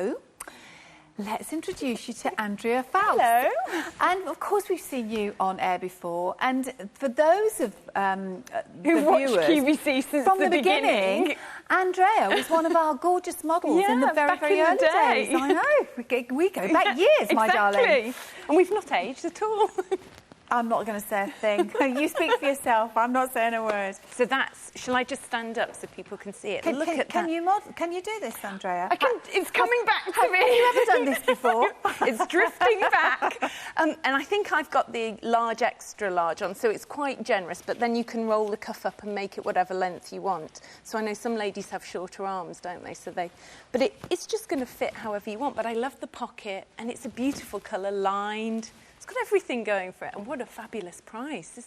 So, let's introduce you to Andrea Foulkes. Hello. And of course we've seen you on air before. And for those of who watched viewers, QVC since from the beginning, Andrea was one of our gorgeous models in the very, very early days. I know. We go back years, my darling. Exactly. And we've not aged at all. I'm not going to say a thing. You speak for yourself. I'm not saying a word. So that's... Shall I just stand up so people can see it? Look at that. Can you do this, Andrea? I can. It's coming back to me. Have you ever done this before? It's drifting back. And I think I've got the large, extra large on, so it's quite generous, but then you can roll the cuff up and make it whatever length you want. So I know some ladies have shorter arms, don't they? But it's just going to fit however you want. But I love the pocket, and it's a beautiful colour, lined. It's got everything going for it, and what a fabulous price.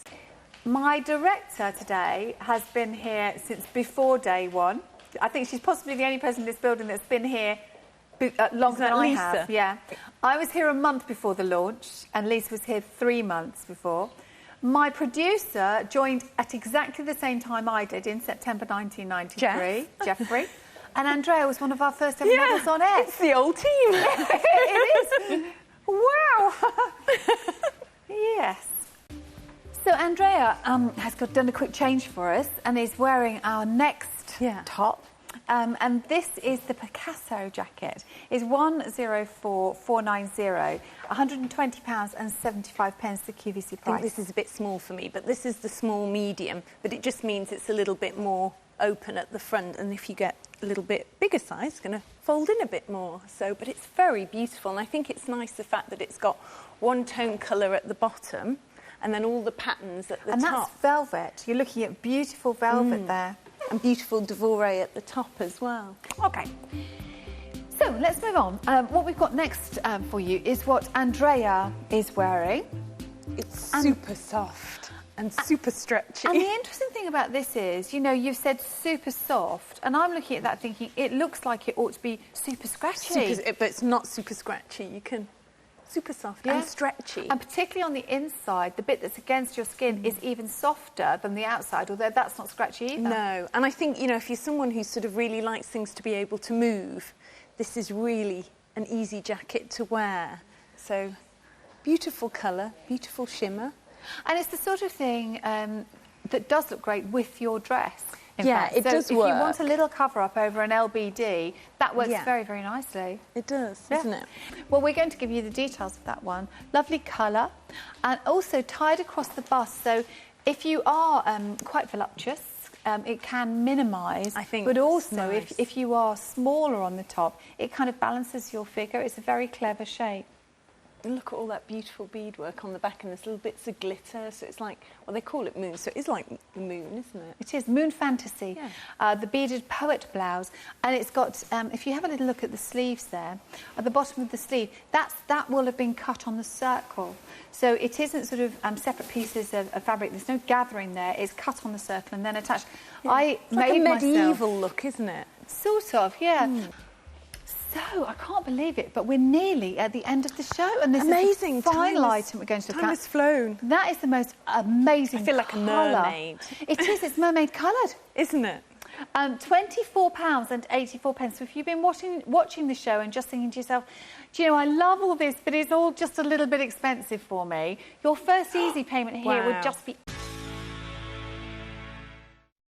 My director today has been here since before day one. I think she's possibly the only person in this building that's been here longer than I have. Yeah. I was here a month before the launch, and Lisa was here 3 months before. My producer joined at exactly the same time I did in September 1993, Jeffrey. And Andrea was one of our first ever models on air. It's the old team. It is. Wow! Yes. So Andrea has done a quick change for us and is wearing our next top. And this is the Picasso jacket. It's 104490, £120 and 75 pence the QVC price. I think this is a bit small for me, but this is the small medium, but it just means it's a little bit more open at the front, and if you get a little bit bigger size, it's going to fold in a bit more. But it's very beautiful, and I think it's nice the fact that it's got one tone colour at the bottom and then all the patterns at the top. And that's velvet. You're looking at beautiful velvet there. And beautiful devoré at the top as well. OK. So let's move on. What we've got next for you is what Andrea is wearing. It's super soft and super stretchy. And the interesting thing about this is, you know, you've said super soft, and I'm looking at that thinking it looks like it ought to be super scratchy. But it's not super scratchy. You can... Super soft and stretchy. And particularly on the inside, the bit that's against your skin is even softer than the outside, although that's not scratchy either. No, and I think, you know, if you're someone who sort of really likes things to be able to move, this is really an easy jacket to wear. So, beautiful colour, beautiful shimmer. And it's the sort of thing that does look great with your dress. It does work. If you want a little cover-up over an LBD, that works very, very nicely. It does, doesn't it? Well, we're going to give you the details of that one. Lovely colour, and also tied across the bust. So if you are quite voluptuous, it can minimise. I think. But also, if you are smaller on the top, it kind of balances your figure. It's a very clever shape. And look at all that beautiful beadwork on the back and there's little bits of glitter. So it's like, well, they call it moon, so it is like the moon, isn't it? It is, moon fantasy. Yeah. The beaded poet blouse. And it's got, if you have a little look at the sleeves there, at the bottom of the sleeve, that will have been cut on the circle. So it isn't sort of separate pieces of fabric. There's no gathering there. It's cut on the circle and then attached. Yeah. It's like a medieval look, isn't it? Sort of, yeah. So, I can't believe it, but we're nearly at the end of the show, and this is the final item we're going to look at. Time has flown. That is the most amazing I feel like a mermaid. It is, it's mermaid coloured. Isn't it? £24 and 84 pence. So if you've been watching the show and just thinking to yourself, do you know, I love all this, but it's all just a little bit expensive for me, your first easy payment here would just be